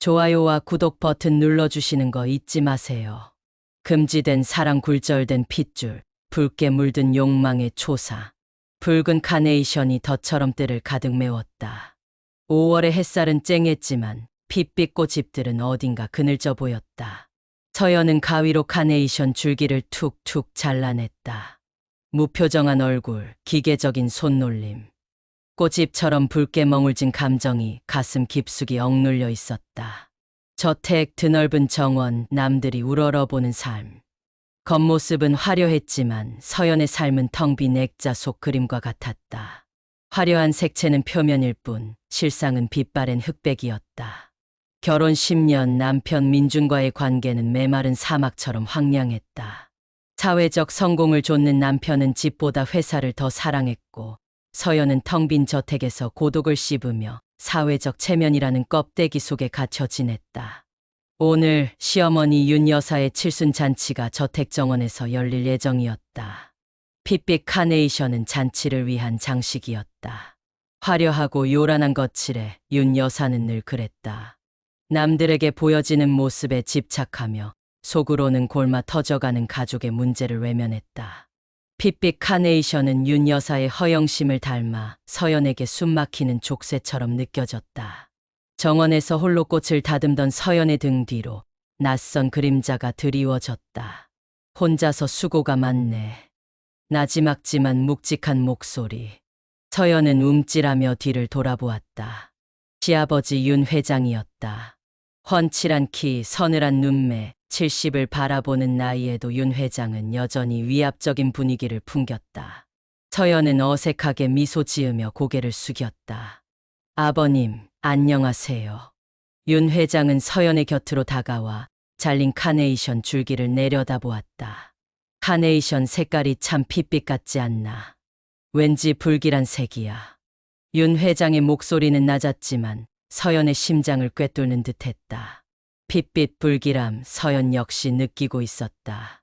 좋아요와 구독 버튼 눌러주시는 거 잊지 마세요. 금지된 사랑 굴절된 핏줄, 붉게 물든 욕망의 초사. 붉은 카네이션이 덫처럼 뜰을 가득 메웠다. 5월의 햇살은 쨍했지만 핏빛 꽃잎들은 어딘가 그늘져 보였다. 서연은 가위로 카네이션 줄기를 툭툭 잘라냈다. 무표정한 얼굴, 기계적인 손놀림. 꽃잎처럼 붉게 멍울진 감정이 가슴 깊숙이 억눌려 있었다. 저택, 드넓은 정원, 남들이 우러러보는 삶. 겉모습은 화려했지만 서연의 삶은 텅 빈 액자 속 그림과 같았다. 화려한 색채는 표면일 뿐 실상은 빛바랜 흑백이었다. 결혼 10년 남편 민준과의 관계는 메마른 사막처럼 황량했다. 사회적 성공을 좇는 남편은 집보다 회사를 더 사랑했고 서연은 텅 빈 저택에서 고독을 씹으며 사회적 체면이라는 껍데기 속에 갇혀 지냈다. 오늘 시어머니 윤 여사의 칠순잔치가 저택 정원에서 열릴 예정이었다. 핏빛 카네이션은 잔치를 위한 장식이었다. 화려하고 요란한 거칠에 윤 여사는 늘 그랬다. 남들에게 보여지는 모습에 집착하며 속으로는 골마 터져가는 가족의 문제를 외면했다. 핏빛 카네이션은 윤 여사의 허영심을 닮아 서연에게 숨막히는 족쇄처럼 느껴졌다. 정원에서 홀로 꽃을 다듬던 서연의 등 뒤로 낯선 그림자가 드리워졌다. 혼자서 수고가 많네. 나지막지만 묵직한 목소리. 서연은 움찔하며 뒤를 돌아보았다. 시아버지 윤 회장이었다. 훤칠한 키, 서늘한 눈매, 70을 바라보는 나이에도 윤 회장은 여전히 위압적인 분위기를 풍겼다. 서연은 어색하게 미소 지으며 고개를 숙였다. 아버님, 안녕하세요. 윤 회장은 서연의 곁으로 다가와 잘린 카네이션 줄기를 내려다보았다. 카네이션 색깔이 참 핏빛 같지 않나. 왠지 불길한 색이야. 윤 회장의 목소리는 낮았지만 서연의 심장을 꿰뚫는 듯했다. 핏빛 불길함 서연 역시 느끼고 있었다.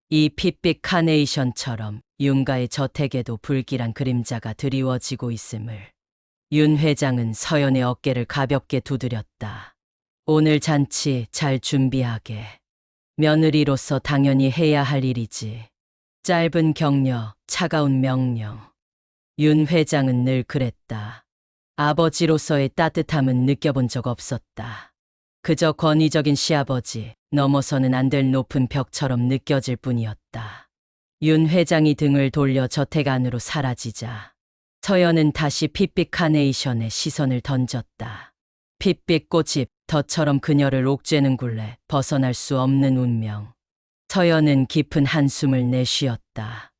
이 핏빛 카네이션처럼 윤가의 저택에도 불길한 그림자가 드리워지고 있음을. 윤 회장은 서연의 어깨를 가볍게 두드렸다. 오늘 잔치 잘 준비하게. 며느리로서 당연히 해야 할 일이지. 짧은 격려, 차가운 명령. 윤 회장은 늘 그랬다. 아버지로서의 따뜻함은 느껴본 적 없었다. 그저 권위적인 시아버지, 넘어서는 안 될 높은 벽처럼 느껴질 뿐이었다. 윤 회장이 등을 돌려 저택 안으로 사라지자 서연은 다시 핏빛 카네이션에 시선을 던졌다. 핏빛 꽃잎, 덫처럼 그녀를 옥죄는 굴레, 벗어날 수 없는 운명. 서연은 깊은 한숨을 내쉬었다.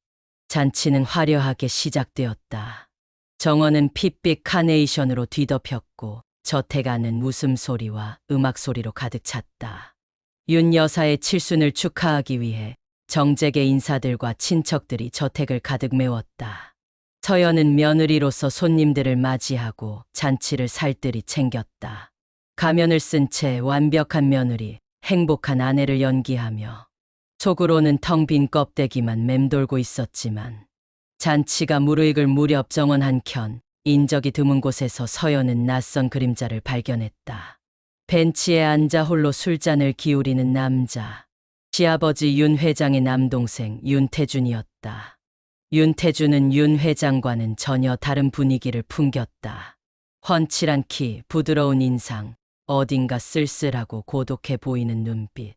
잔치는 화려하게 시작되었다. 정원은 핏빛 카네이션으로 뒤덮였고 저택 안은 웃음소리와 음악소리로 가득 찼다. 윤 여사의 칠순을 축하하기 위해 정재계 인사들과 친척들이 저택을 가득 메웠다. 서연은 며느리로서 손님들을 맞이하고 잔치를 살뜰히 챙겼다. 가면을 쓴 채 완벽한 며느리, 행복한 아내를 연기하며 속으로는 텅 빈 껍데기만 맴돌고 있었지만 잔치가 무르익을 무렵 정원 한켠 인적이 드문 곳에서 서연은 낯선 그림자를 발견했다. 벤치에 앉아 홀로 술잔을 기울이는 남자. 시아버지 윤 회장의 남동생 윤태준이었다. 윤태준은 윤 회장과는 전혀 다른 분위기를 풍겼다. 훤칠한 키, 부드러운 인상, 어딘가 쓸쓸하고 고독해 보이는 눈빛.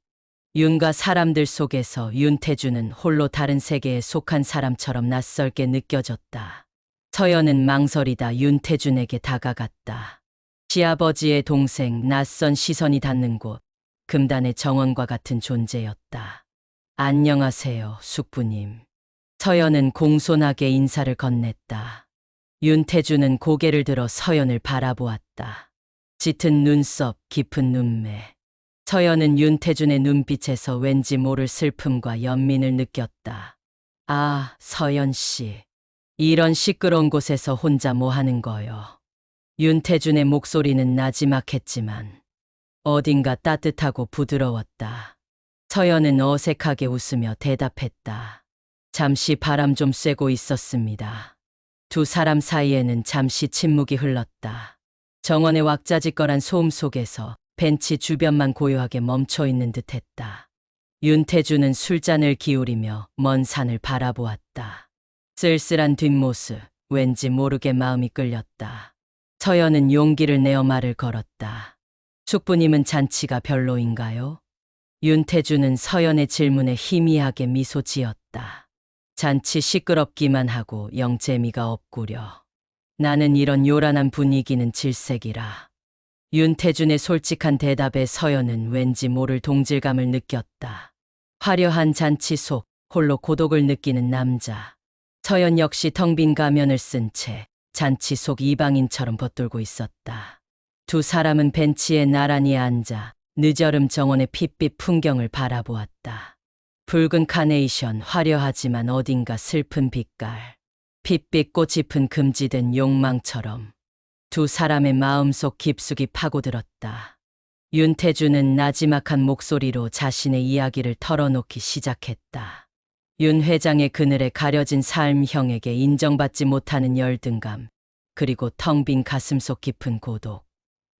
윤가 사람들 속에서 윤태준은 홀로 다른 세계에 속한 사람처럼 낯설게 느껴졌다. 서연은 망설이다 윤태준에게 다가갔다. 시아버지의 동생, 낯선 시선이 닿는 곳, 금단의 정원과 같은 존재였다. 안녕하세요, 숙부님. 서연은 공손하게 인사를 건넸다. 윤태준은 고개를 들어 서연을 바라보았다. 짙은 눈썹, 깊은 눈매. 서연은 윤태준의 눈빛에서 왠지 모를 슬픔과 연민을 느꼈다. 아, 서연 씨. 이런 시끄러운 곳에서 혼자 뭐 하는 거요? 윤태준의 목소리는 나지막했지만 어딘가 따뜻하고 부드러웠다. 서연은 어색하게 웃으며 대답했다. 잠시 바람 좀 쐬고 있었습니다. 두 사람 사이에는 잠시 침묵이 흘렀다. 정원의 왁자지껄한 소음 속에서 벤치 주변만 고요하게 멈춰 있는 듯했다. 윤태주는 술잔을 기울이며 먼 산을 바라보았다. 쓸쓸한 뒷모습, 왠지 모르게 마음이 끌렸다. 서연은 용기를 내어 말을 걸었다. 숙부님은 잔치가 별로인가요? 윤태주는 서연의 질문에 희미하게 미소 지었다. 잔치 시끄럽기만 하고 영 재미가 없구려. 나는 이런 요란한 분위기는 질색이라. 윤태준의 솔직한 대답에 서연은 왠지 모를 동질감을 느꼈다. 화려한 잔치 속 홀로 고독을 느끼는 남자. 서연 역시 텅 빈 가면을 쓴 채 잔치 속 이방인처럼 벗돌고 있었다. 두 사람은 벤치에 나란히 앉아 늦여름 정원의 핏빛 풍경을 바라보았다. 붉은 카네이션, 화려하지만 어딘가 슬픈 빛깔. 핏빛 꽃이 핀 금지된 욕망처럼 두 사람의 마음속 깊숙이 파고들었다. 윤태주는 나지막한 목소리로 자신의 이야기를 털어놓기 시작했다. 윤 회장의 그늘에 가려진 삶형에게 인정받지 못하는 열등감, 그리고 텅 빈 가슴속 깊은 고독.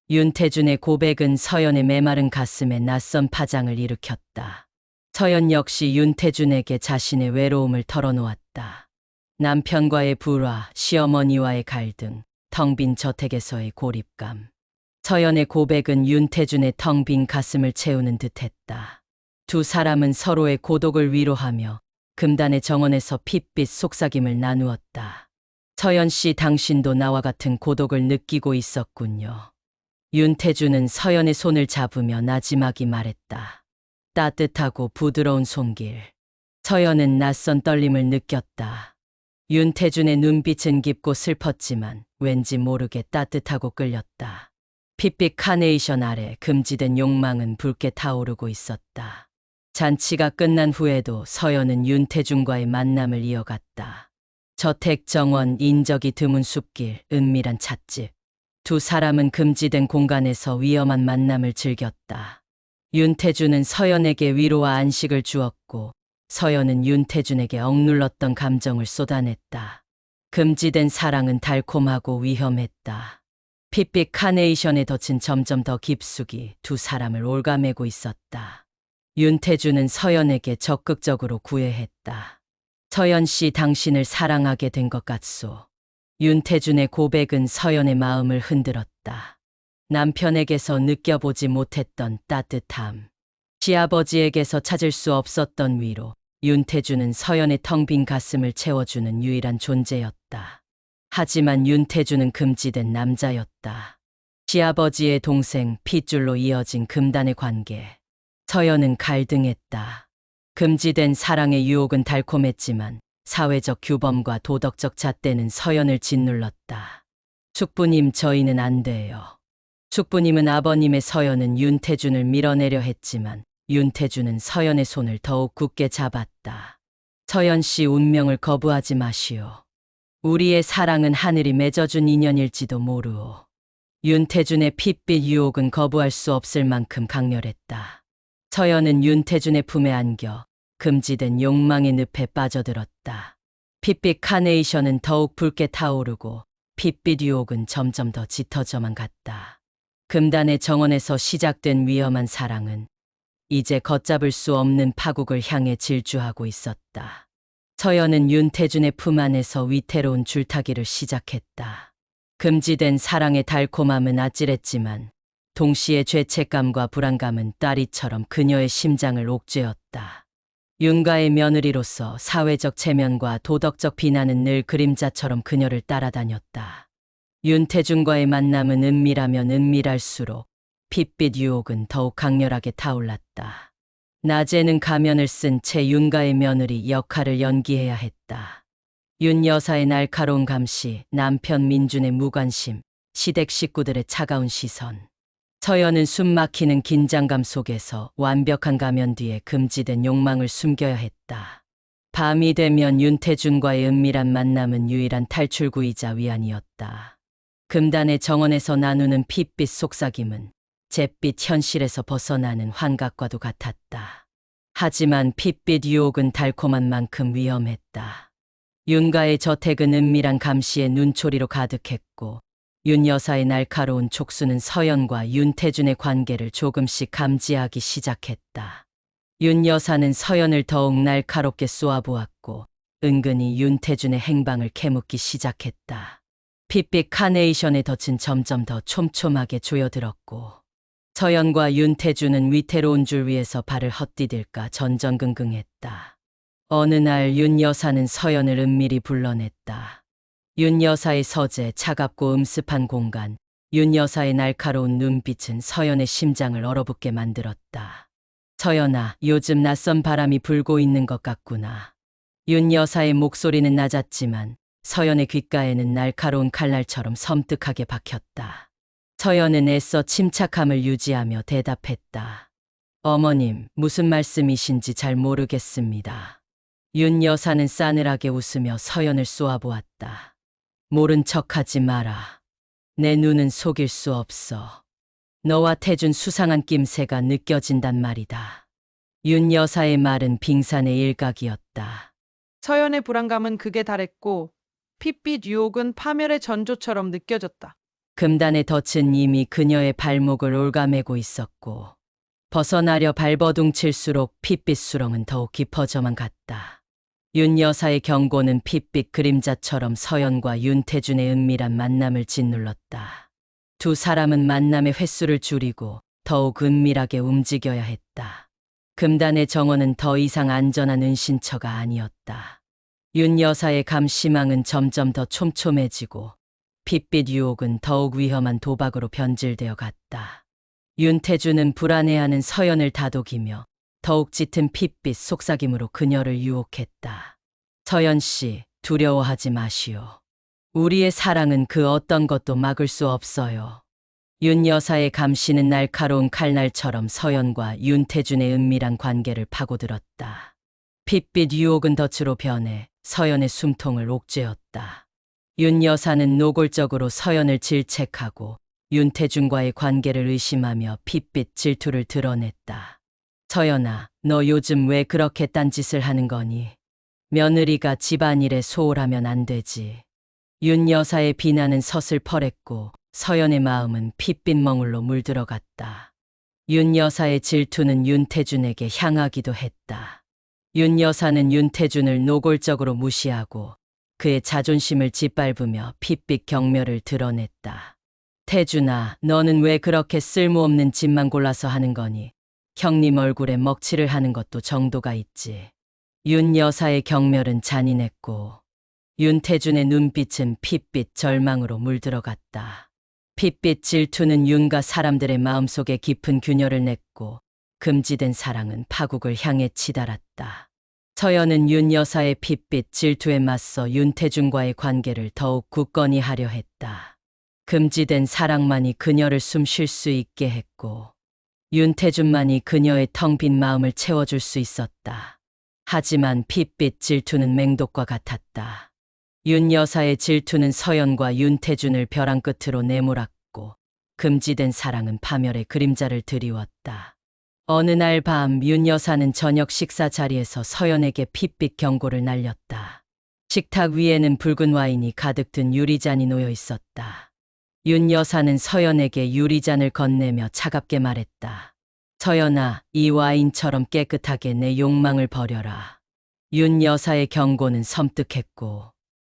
윤태준의 고백은 서연의 메마른 가슴에 낯선 파장을 일으켰다. 서연 역시 윤태준에게 자신의 외로움을 털어놓았다. 남편과의 불화, 시어머니와의 갈등, 텅 빈 저택에서의 고립감. 서연의 고백은 윤태준의 텅 빈 가슴을 채우는 듯했다. 두 사람은 서로의 고독을 위로하며 금단의 정원에서 핏빛 속삭임을 나누었다. 서연 씨, 당신도 나와 같은 고독을 느끼고 있었군요. 윤태준은 서연의 손을 잡으며 나지막이 말했다. 따뜻하고 부드러운 손길. 서연은 낯선 떨림을 느꼈다. 윤태준의 눈빛은 깊고 슬펐지만 왠지 모르게 따뜻하고 끌렸다. 핏빛 카네이션 아래 금지된 욕망은 붉게 타오르고 있었다. 잔치가 끝난 후에도 서연은 윤태준과의 만남을 이어갔다. 저택 정원, 인적이 드문 숲길, 은밀한 찻집. 두 사람은 금지된 공간에서 위험한 만남을 즐겼다. 윤태준은 서연에게 위로와 안식을 주었고 서연은 윤태준에게 억눌렀던 감정을 쏟아냈다. 금지된 사랑은 달콤하고 위험했다. 핏빛 카네이션에 덫은 점점 더 깊숙이 두 사람을 올가매고 있었다. 윤태준은 서연에게 적극적으로 구애했다. 서연 씨, 당신을 사랑하게 된 것 같소. 윤태준의 고백은 서연의 마음을 흔들었다. 남편에게서 느껴보지 못했던 따뜻함. 시아버지에게서 찾을 수 없었던 위로. 윤태준은 서연의 텅 빈 가슴을 채워주는 유일한 존재였다. 하지만 윤태준은 금지된 남자였다. 시아버지의 동생, 핏줄로 이어진 금단의 관계. 서연은 갈등했다. 금지된 사랑의 유혹은 달콤했지만 사회적 규범과 도덕적 잣대는 서연을 짓눌렀다. 숙부님, 저희는 안 돼요. 숙부님은 아버님의. 서연은 윤태준을 밀어내려 했지만 윤태준은 서연의 손을 더욱 굳게 잡았다. 서연 씨, 운명을 거부하지 마시오. 우리의 사랑은 하늘이 맺어준 인연일지도 모르오. 윤태준의 핏빛 유혹은 거부할 수 없을 만큼 강렬했다. 서연은 윤태준의 품에 안겨 금지된 욕망의 늪에 빠져들었다. 핏빛 카네이션은 더욱 붉게 타오르고 핏빛 유혹은 점점 더 짙어져만 갔다. 금단의 정원에서 시작된 위험한 사랑은 이제 걷잡을 수 없는 파국을 향해 질주하고 있었다. 서연은 윤태준의 품 안에서 위태로운 줄타기를 시작했다. 금지된 사랑의 달콤함은 아찔했지만 동시에 죄책감과 불안감은 따리처럼 그녀의 심장을 옥죄었다. 윤가의 며느리로서 사회적 체면과 도덕적 비난은 늘 그림자처럼 그녀를 따라다녔다. 윤태준과의 만남은 은밀하면 은밀할수록 핏빛 유혹은 더욱 강렬하게 타올랐다. 낮에는 가면을 쓴 채 윤가의 며느리 역할을 연기해야 했다. 윤 여사의 날카로운 감시, 남편 민준의 무관심, 시댁 식구들의 차가운 시선. 서연은 숨막히는 긴장감 속에서 완벽한 가면 뒤에 금지된 욕망을 숨겨야 했다. 밤이 되면 윤태준과의 은밀한 만남은 유일한 탈출구이자 위안이었다. 금단의 정원에서 나누는 핏빛 속삭임은 잿빛 현실에서 벗어나는 환각과도 같았다. 하지만 핏빛 유혹은 달콤한 만큼 위험했다. 윤가의 저택은 은밀한 감시의 눈초리로 가득했고 윤 여사의 날카로운 촉수는 서연과 윤태준의 관계를 조금씩 감지하기 시작했다. 윤 여사는 서연을 더욱 날카롭게 쏘아보았고 은근히 윤태준의 행방을 캐묻기 시작했다. 핏빛 카네이션의 덫은 점점 더 촘촘하게 조여들었고 서연과 윤태준은 위태로운 줄 위에서 발을 헛디딜까 전전긍긍했다. 어느 날 윤 여사는 서연을 은밀히 불러냈다. 윤 여사의 서재, 차갑고 음습한 공간, 윤 여사의 날카로운 눈빛은 서연의 심장을 얼어붙게 만들었다. 서연아, 요즘 낯선 바람이 불고 있는 것 같구나. 윤 여사의 목소리는 낮았지만 서연의 귓가에는 날카로운 칼날처럼 섬뜩하게 박혔다. 서연은 애써 침착함을 유지하며 대답했다. 어머님, 무슨 말씀이신지 잘 모르겠습니다. 윤 여사는 싸늘하게 웃으며 서연을 쏘아보았다. 모른 척하지 마라. 내 눈은 속일 수 없어. 너와 태준 수상한 낌새가 느껴진단 말이다. 윤 여사의 말은 빙산의 일각이었다. 서연의 불안감은 극에 달했고 핏빛 유혹은 파멸의 전조처럼 느껴졌다. 금단의 덫은 이미 그녀의 발목을 올가매고 있었고 벗어나려 발버둥칠수록 핏빛 수렁은 더욱 깊어져만 갔다. 윤 여사의 경고는 핏빛 그림자처럼 서연과 윤태준의 은밀한 만남을 짓눌렀다. 두 사람은 만남의 횟수를 줄이고 더욱 은밀하게 움직여야 했다. 금단의 정원은 더 이상 안전한 은신처가 아니었다. 윤 여사의 감시망은 점점 더 촘촘해지고 핏빛 유혹은 더욱 위험한 도박으로 변질되어 갔다. 윤태준은 불안해하는 서연을 다독이며 더욱 짙은 핏빛 속삭임으로 그녀를 유혹했다. 서연 씨, 두려워하지 마시오. 우리의 사랑은 그 어떤 것도 막을 수 없어요. 윤 여사의 감시는 날카로운 칼날처럼 서연과 윤태준의 은밀한 관계를 파고들었다. 핏빛 유혹은 덫으로 변해 서연의 숨통을 옥죄었다. 윤 여사는 노골적으로 서연을 질책하고 윤태준과의 관계를 의심하며 핏빛 질투를 드러냈다. 서연아, 너 요즘 왜 그렇게 딴짓을 하는 거니? 며느리가 집안일에 소홀하면 안 되지. 윤 여사의 비난은 서슬퍼랬고 서연의 마음은 핏빛 멍울로 물들어갔다. 윤 여사의 질투는 윤태준에게 향하기도 했다. 윤 여사는 윤태준을 노골적으로 무시하고 그의 자존심을 짓밟으며 핏빛 경멸을 드러냈다. 태준아, 너는 왜 그렇게 쓸모없는 짓만 골라서 하는 거니? 형님 얼굴에 먹칠을 하는 것도 정도가 있지. 윤 여사의 경멸은 잔인했고 윤태준의 눈빛은 핏빛 절망으로 물들어갔다. 핏빛 질투는 윤가 사람들의 마음속에 깊은 균열을 냈고 금지된 사랑은 파국을 향해 치달았다. 서연은 윤 여사의 핏빛 질투에 맞서 윤태준과의 관계를 더욱 굳건히 하려 했다. 금지된 사랑만이 그녀를 숨 쉴 수 있게 했고 윤태준만이 그녀의 텅 빈 마음을 채워줄 수 있었다. 하지만 핏빛 질투는 맹독과 같았다. 윤 여사의 질투는 서연과 윤태준을 벼랑 끝으로 내몰았고 금지된 사랑은 파멸의 그림자를 드리웠다. 어느 날 밤 윤 여사는 저녁 식사 자리에서 서연에게 핏빛 경고를 날렸다. 식탁 위에는 붉은 와인이 가득 든 유리잔이 놓여 있었다. 윤 여사는 서연에게 유리잔을 건네며 차갑게 말했다. 서연아, 이 와인처럼 깨끗하게 내 욕망을 버려라. 윤 여사의 경고는 섬뜩했고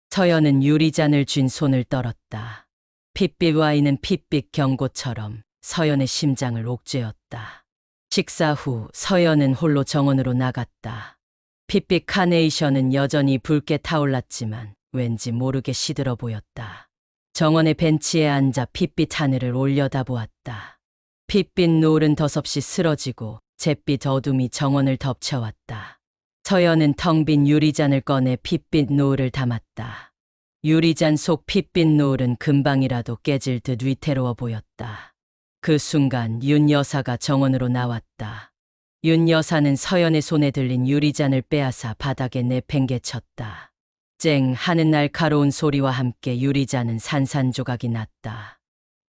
서연은 유리잔을 쥔 손을 떨었다. 핏빛 와인은 핏빛 경고처럼 서연의 심장을 옥죄었다. 식사 후 서연은 홀로 정원으로 나갔다. 핏빛 카네이션은 여전히 붉게 타올랐지만 왠지 모르게 시들어 보였다. 정원의 벤치에 앉아 핏빛 하늘을 올려다보았다. 핏빛 노을은 더없이 쓰러지고 잿빛 어둠이 정원을 덮쳐왔다. 서연은 텅 빈 유리잔을 꺼내 핏빛 노을을 담았다. 유리잔 속 핏빛 노을은 금방이라도 깨질 듯 위태로워 보였다. 그 순간 윤 여사가 정원으로 나왔다. 윤 여사는 서연의 손에 들린 유리잔을 빼앗아 바닥에 내팽개쳤다. 쨍 하는 날카로운 소리와 함께 유리잔은 산산조각이 났다.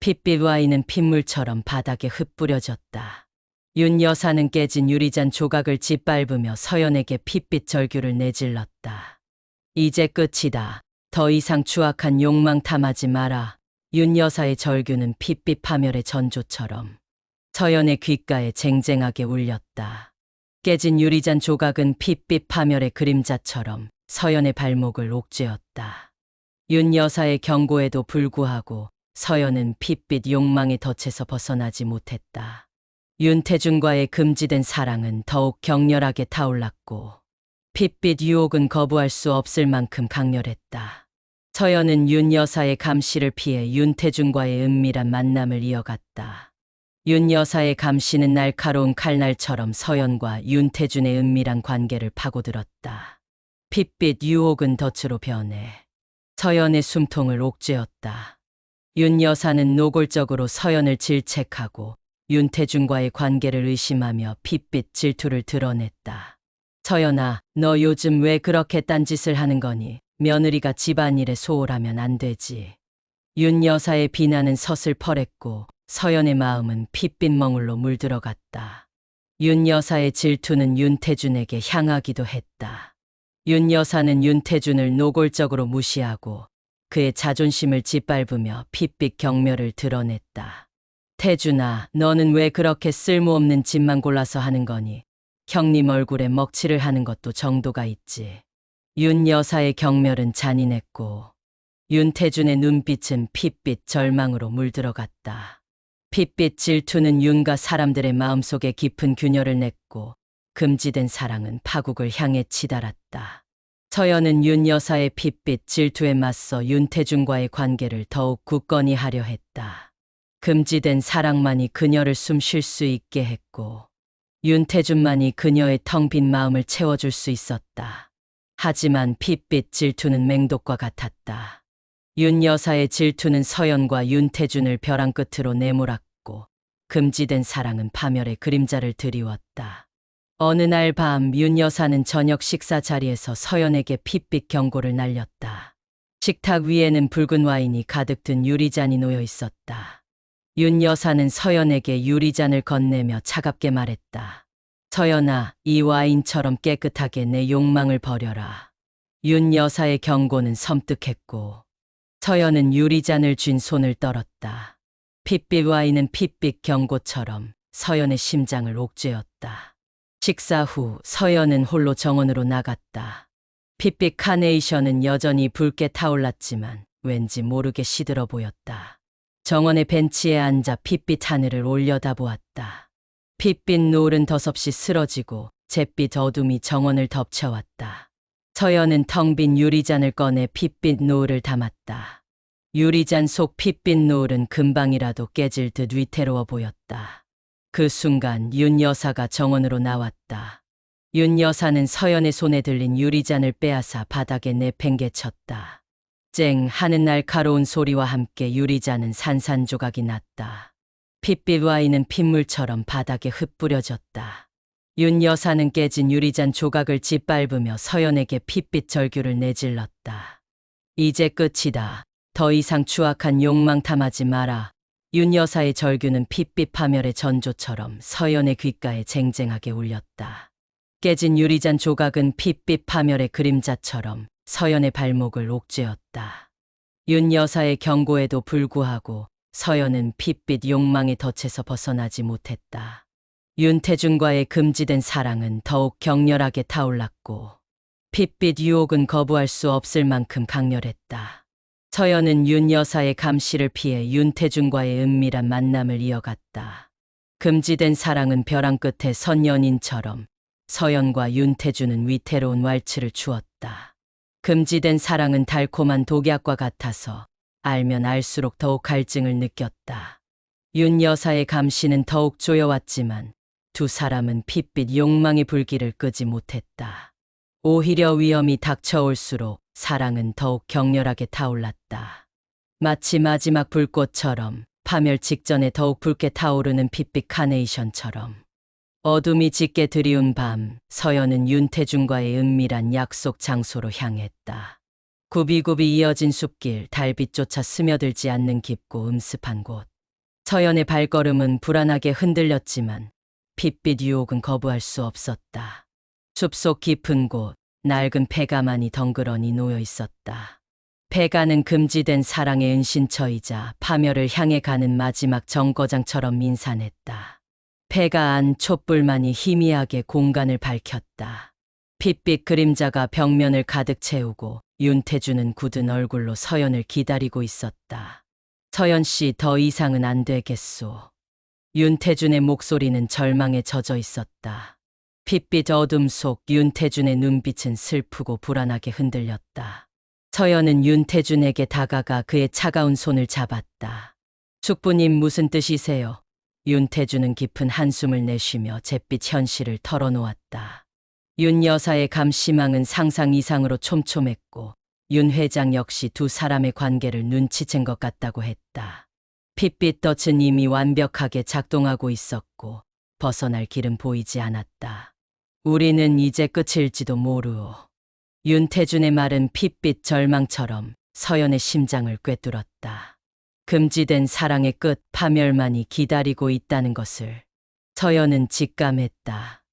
핏빛 와인은 핏물처럼 바닥에 흩뿌려졌다. 윤 여사는 깨진 유리잔 조각을 짓밟으며 서연에게 핏빛 절규를 내질렀다. 이제 끝이다. 더 이상 추악한 욕망 탐하지 마라. 윤 여사의 절규는 핏빛 파멸의 전조처럼 서연의 귓가에 쟁쟁하게 울렸다. 깨진 유리잔 조각은 핏빛 파멸의 그림자처럼 서연의 발목을 옥죄었다. 윤 여사의 경고에도 불구하고 서연은 핏빛 욕망의 덫에서 벗어나지 못했다. 윤태준과의 금지된 사랑은 더욱 격렬하게 타올랐고 핏빛 유혹은 거부할 수 없을 만큼 강렬했다. 서연은 윤 여사의 감시를 피해 윤태준과의 은밀한 만남을 이어갔다. 윤 여사의 감시는 날카로운 칼날처럼 서연과 윤태준의 은밀한 관계를 파고들었다. 핏빛 유혹은 덫으로 변해 서연의 숨통을 옥죄었다. 윤 여사는 노골적으로 서연을 질책하고 윤태준과의 관계를 의심하며 핏빛 질투를 드러냈다. 서연아, 너 요즘 왜 그렇게 딴짓을 하는 거니? 며느리가 집안일에 소홀하면 안 되지. 윤 여사의 비난은 서슬퍼랬고 서연의 마음은 핏빛 멍울로 물들어갔다. 윤 여사의 질투는 윤태준에게 향하기도 했다. 윤 여사는 윤태준을 노골적으로 무시하고 그의 자존심을 짓밟으며 핏빛 경멸을 드러냈다. 태준아, 너는 왜 그렇게 쓸모없는 짓만 골라서 하는 거니? 형님 얼굴에 먹칠을 하는 것도 정도가 있지. 윤 여사의 경멸은 잔인했고 윤태준의 눈빛은 핏빛 절망으로 물들어갔다. 핏빛 질투는 윤가 사람들의 마음속에 깊은 균열을 냈고 금지된 사랑은 파국을 향해 치달았다. 서연은 윤 여사의 핏빛 질투에 맞서 윤태준과의 관계를 더욱 굳건히 하려 했다. 금지된 사랑만이 그녀를 숨 쉴 수 있게 했고 윤태준만이 그녀의 텅 빈 마음을 채워줄 수 있었다. 하지만 핏빛 질투는 맹독과 같았다. 윤 여사의 질투는 서연과 윤태준을 벼랑 끝으로 내몰았고 금지된 사랑은 파멸의 그림자를 드리웠다. 어느 날 밤 윤 여사는 저녁 식사 자리에서 서연에게 핏빛 경고를 날렸다. 식탁 위에는 붉은 와인이 가득 든 유리잔이 놓여 있었다. 윤 여사는 서연에게 유리잔을 건네며 차갑게 말했다. 서연아, 이 와인처럼 깨끗하게 내 욕망을 버려라. 윤 여사의 경고는 섬뜩했고 서연은 유리잔을 쥔 손을 떨었다. 핏빛 와인은 핏빛 경고처럼 서연의 심장을 옥죄었다. 식사 후 서연은 홀로 정원으로 나갔다. 핏빛 카네이션은 여전히 붉게 타올랐지만 왠지 모르게 시들어 보였다. 정원의 벤치에 앉아 핏빛 하늘을 올려다보았다. 핏빛 노을은 덧없이 쓰러지고 잿빛 어둠이 정원을 덮쳐왔다. 서연은 텅 빈 유리잔을 꺼내 핏빛 노을을 담았다. 유리잔 속 핏빛 노을은 금방이라도 깨질 듯 위태로워 보였다. 그 순간 윤 여사가 정원으로 나왔다. 윤 여사는 서연의 손에 들린 유리잔을 빼앗아 바닥에 내팽개쳤다. 쨍 하는 날카로운 소리와 함께 유리잔은 산산조각이 났다. 핏빛 와인은 핏물처럼 바닥에 흩뿌려졌다. 윤 여사는 깨진 유리잔 조각을 짓밟으며 서연에게 핏빛 절규를 내질렀다. 이제 끝이다. 더 이상 추악한 욕망 탐하지 마라. 윤 여사의 절규는 핏빛 파멸의 전조처럼 서연의 귓가에 쟁쟁하게 울렸다. 깨진 유리잔 조각은 핏빛 파멸의 그림자처럼 서연의 발목을 옥죄었다. 윤 여사의 경고에도 불구하고 서연은 핏빛 욕망의 덫에서 벗어나지 못했다. 윤태준과의 금지된 사랑은 더욱 격렬하게 타올랐고 핏빛 유혹은 거부할 수 없을 만큼 강렬했다. 서연은 윤 여사의 감시를 피해 윤태준과의 은밀한 만남을 이어갔다. 금지된 사랑은 벼랑 끝에 선 연인처럼 서연과 윤태준은 위태로운 왈츠를 추었다. 금지된 사랑은 달콤한 독약과 같아서 알면 알수록 더욱 갈증을 느꼈다. 윤 여사의 감시는 더욱 조여왔지만 두 사람은 핏빛 욕망의 불길을 끄지 못했다. 오히려 위험이 닥쳐올수록 사랑은 더욱 격렬하게 타올랐다. 마치 마지막 불꽃처럼 파멸 직전에 더욱 붉게 타오르는 핏빛 카네이션처럼. 어둠이 짙게 드리운 밤, 서연은 윤태준과의 은밀한 약속 장소로 향했다. 굽이굽이 이어진 숲길, 달빛조차 스며들지 않는 깊고 음습한 곳. 서연의 발걸음은 불안하게 흔들렸지만 핏빛 유혹은 거부할 수 없었다. 숲속 깊은 곳, 낡은 폐가만이 덩그러니 놓여 있었다. 폐가는 금지된 사랑의 은신처이자 파멸을 향해 가는 마지막 정거장처럼 민산했다. 폐가 안 촛불만이 희미하게 공간을 밝혔다. 핏빛 그림자가 벽면을 가득 채우고 윤태주는 굳은 얼굴로 서연을 기다리고 있었다. 서연 씨, 더 이상은 안 되겠소. 윤태준의 목소리는 절망에 젖어 있었다. 핏빛 어둠 속 윤태준의 눈빛은 슬프고 불안하게 흔들렸다. 서연은 윤태준에게 다가가 그의 차가운 손을 잡았다. 숙부님, 무슨 뜻이세요? 윤태준은 깊은 한숨을 내쉬며 잿빛 현실을 털어놓았다. 윤 여사의 감시망은 상상 이상으로 촘촘했고 윤 회장 역시 두 사람의 관계를 눈치챈 것 같다고 했다. 핏빛 덫은 이미 완벽하게 작동하고 있었고 벗어날 길은 보이지 않았다. 우리는 이제 끝일지도 모르오. 윤태준의 말은 핏빛 절망처럼 서연의 심장을 꿰뚫었다. 금지된 사랑의 끝, 파멸만이 기다리고 있다는 것을 서연은 직감했다.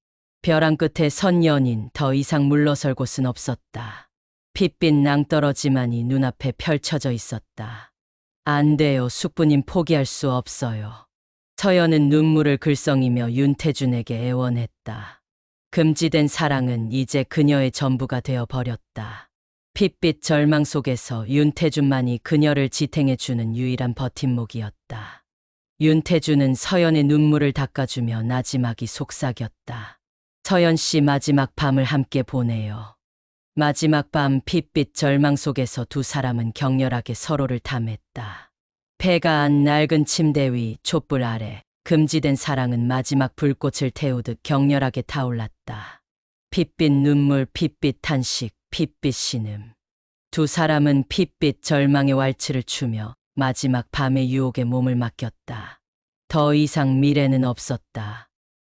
벼랑 끝에 선 연인, 더 이상 물러설 곳은 없었다. 핏빛 낭떠러지만이 눈앞에 펼쳐져 있었다. 안 돼요, 숙부님, 포기할 수 없어요. 서연은 눈물을 글썽이며 윤태준에게 애원했다. 금지된 사랑은 이제 그녀의 전부가 되어 버렸다. 핏빛 절망 속에서 윤태준만이 그녀를 지탱해주는 유일한 버팀목이었다. 윤태준은 서연의 눈물을 닦아주며 나지막이 속삭였다. 서연 씨, 마지막 밤을 함께 보내요. 마지막 밤. 핏빛 절망 속에서 두 사람은 격렬하게 서로를 탐했다. 폐가 안 낡은 침대 위 촛불 아래 금지된 사랑은 마지막 불꽃을 태우듯 격렬하게 타올랐다. 핏빛 눈물, 핏빛 탄식, 핏빛 신음. 두 사람은 핏빛 절망의 왈츠를 추며 마지막 밤의 유혹에 몸을 맡겼다. 더 이상 미래는 없었다.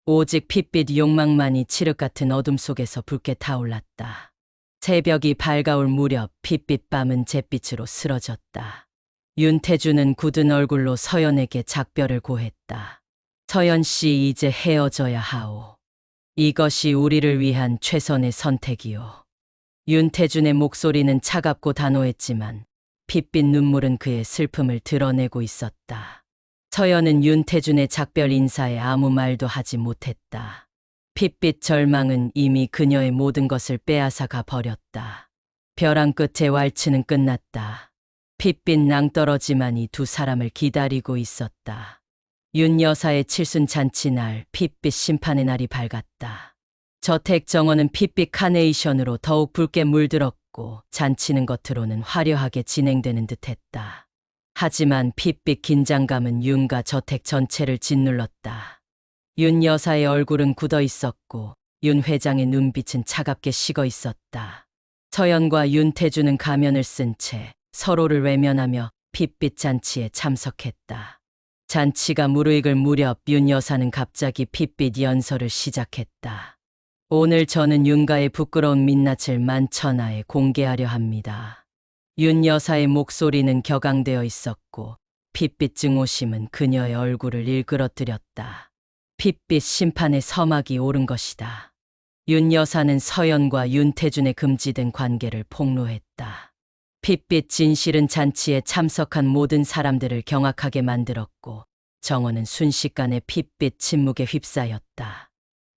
오직 핏빛 욕망만이 칠흑 같은 어둠 속에서 붉게 타올랐다. 새벽이 밝아올 무렵 핏빛 밤은 잿빛으로 쓰러졌다. 윤태준은 굳은 얼굴로 서연에게 작별을 고했다. 서연 씨, 이제 헤어져야 하오. 이것이 우리를 위한 최선의 선택이오. 윤태준의 목소리는 차갑고 단호했지만 핏빛 눈물은 그의 슬픔을 드러내고 있었다. 서연은 윤태준의 작별 인사에 아무 말도 하지 못했다. 핏빛 절망은 이미 그녀의 모든 것을 빼앗아 가 버렸다. 벼랑 끝의 왈츠는 끝났다. 핏빛 낭떠러지만이 두 사람을 기다리고 있었다. 윤 여사의 칠순 잔치날, 핏빛 심판의 날이 밝았다. 저택 정원은 핏빛 카네이션으로 더욱 붉게 물들었고 잔치는 겉으로는 화려하게 진행되는 듯했다. 하지만 핏빛 긴장감은 윤가 저택 전체를 짓눌렀다. 윤 여사의 얼굴은 굳어 있었고 윤 회장의 눈빛은 차갑게 식어 있었다. 서연과 윤태준은 가면을 쓴 채 서로를 외면하며 핏빛 잔치에 참석했다. 잔치가 무르익을 무렵 윤 여사는 갑자기 핏빛 연설을 시작했다. 오늘 저는 윤가의 부끄러운 민낯을 만천하에 공개하려 합니다. 윤 여사의 목소리는 격앙되어 있었고 핏빛 증오심은 그녀의 얼굴을 일그러뜨렸다. 핏빛 심판의 서막이 오른 것이다. 윤 여사는 서연과 윤태준의 금지된 관계를 폭로했다. 핏빛 진실은 잔치에 참석한 모든 사람들을 경악하게 만들었고 정원은 순식간에 핏빛 침묵에 휩싸였다.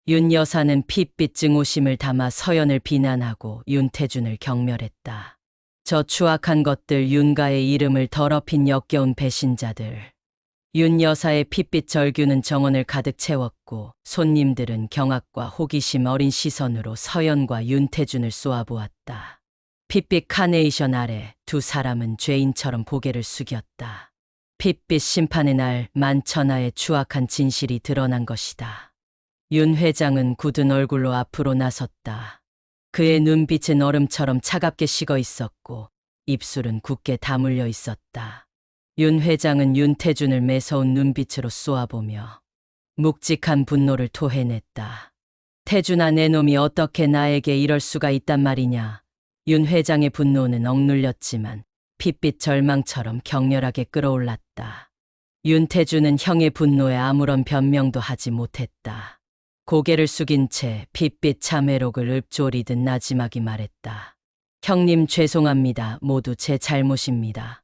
윤 여사는 핏빛 증오심을 담아 서연을 비난하고 윤태준을 경멸했다. 저 추악한 것들, 윤가의 이름을 더럽힌 역겨운 배신자들. 윤 여사의 핏빛 절규는 정원을 가득 채웠고 손님들은 경악과 호기심 어린 시선으로 서연과 윤태준을 쏘아보았다. 핏빛 카네이션 아래 두 사람은 죄인처럼 고개를 숙였다. 핏빛 심판의 날, 만천하의 추악한 진실이 드러난 것이다. 윤 회장은 굳은 얼굴로 앞으로 나섰다. 그의 눈빛은 얼음처럼 차갑게 식어 있었고 입술은 굳게 다물려 있었다. 윤 회장은 윤태준을 매서운 눈빛으로 쏘아보며 묵직한 분노를 토해냈다. 태준아, 내 놈이 어떻게 나에게 이럴 수가 있단 말이냐. 윤 회장의 분노는 억눌렸지만 핏빛 절망처럼 격렬하게 끌어올랐다. 윤태준은 형의 분노에 아무런 변명도 하지 못했다. 고개를 숙인 채 핏빛 참회록을 읊조리듯 나지막이 말했다. 형님 죄송합니다. 모두 제 잘못입니다.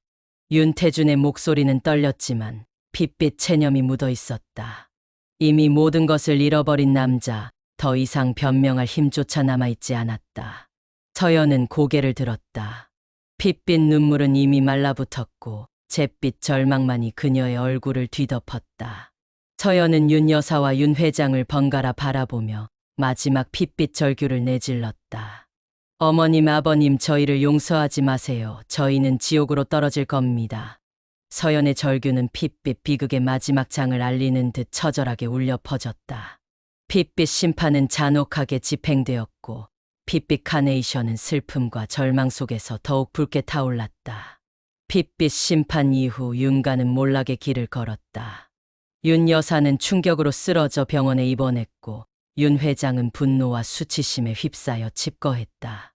윤태준의 목소리는 떨렸지만 핏빛 체념이 묻어 있었다. 이미 모든 것을 잃어버린 남자, 더 이상 변명할 힘조차 남아있지 않았다. 서연은 고개를 들었다. 핏빛 눈물은 이미 말라붙었고 잿빛 절망만이 그녀의 얼굴을 뒤덮었다. 서연은 윤 여사와 윤 회장을 번갈아 바라보며 마지막 핏빛 절규를 내질렀다. 어머님, 아버님, 저희를 용서하지 마세요. 저희는 지옥으로 떨어질 겁니다. 서연의 절규는 핏빛 비극의 마지막 장을 알리는 듯 처절하게 울려 퍼졌다. 핏빛 심판은 잔혹하게 집행되었고 핏빛 카네이션은 슬픔과 절망 속에서 더욱 붉게 타올랐다. 핏빛 심판 이후 윤가는 몰락의 길을 걸었다. 윤 여사는 충격으로 쓰러져 병원에 입원했고 윤 회장은 분노와 수치심에 휩싸여 집거했다.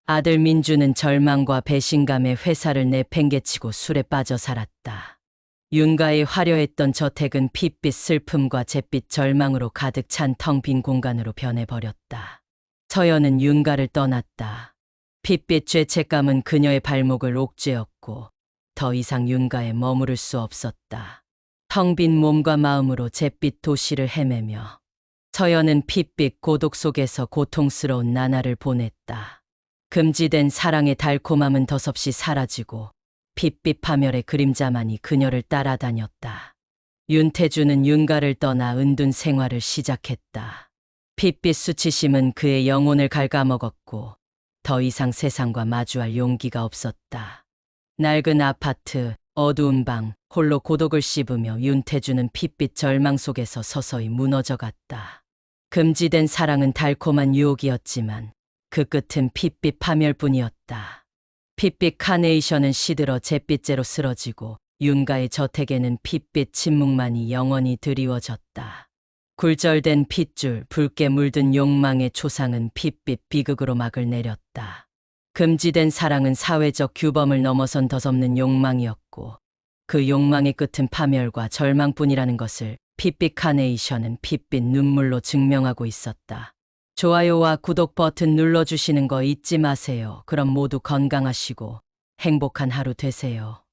아들 민주는 절망과 배신감에 회사를 내팽개치고 술에 빠져 살았다. 윤가의 화려했던 저택은 핏빛 슬픔과 잿빛 절망으로 가득 찬 텅 빈 공간으로 변해버렸다. 서연은 윤가를 떠났다. 핏빛 죄책감은 그녀의 발목을 옥죄었고 더 이상 윤가에 머무를 수 없었다. 텅 빈 몸과 마음으로 잿빛 도시를 헤매며 서연은 핏빛 고독 속에서 고통스러운 나날을 보냈다. 금지된 사랑의 달콤함은 더없이 사라지고 핏빛 파멸의 그림자만이 그녀를 따라다녔다. 윤태주는 윤가를 떠나 은둔 생활을 시작했다. 핏빛 수치심은 그의 영혼을 갉아먹었고 더 이상 세상과 마주할 용기가 없었다. 낡은 아파트, 어두운 방, 홀로 고독을 씹으며 윤태주는 핏빛 절망 속에서 서서히 무너져갔다. 금지된 사랑은 달콤한 유혹이었지만 그 끝은 핏빛 파멸뿐이었다. 핏빛 카네이션은 시들어 잿빛째로 쓰러지고 윤가의 저택에는 핏빛 침묵만이 영원히 드리워졌다. 굴절된 핏줄, 붉게 물든 욕망의 초상은 핏빛 비극으로 막을 내렸다. 금지된 사랑은 사회적 규범을 넘어선 덧없는 욕망이었고 그 욕망의 끝은 파멸과 절망뿐이라는 것을 핏빛 카네이션은 핏빛 눈물로 증명하고 있었다. 좋아요와 구독 버튼 눌러주시는 거 잊지 마세요. 그럼 모두 건강하시고 행복한 하루 되세요.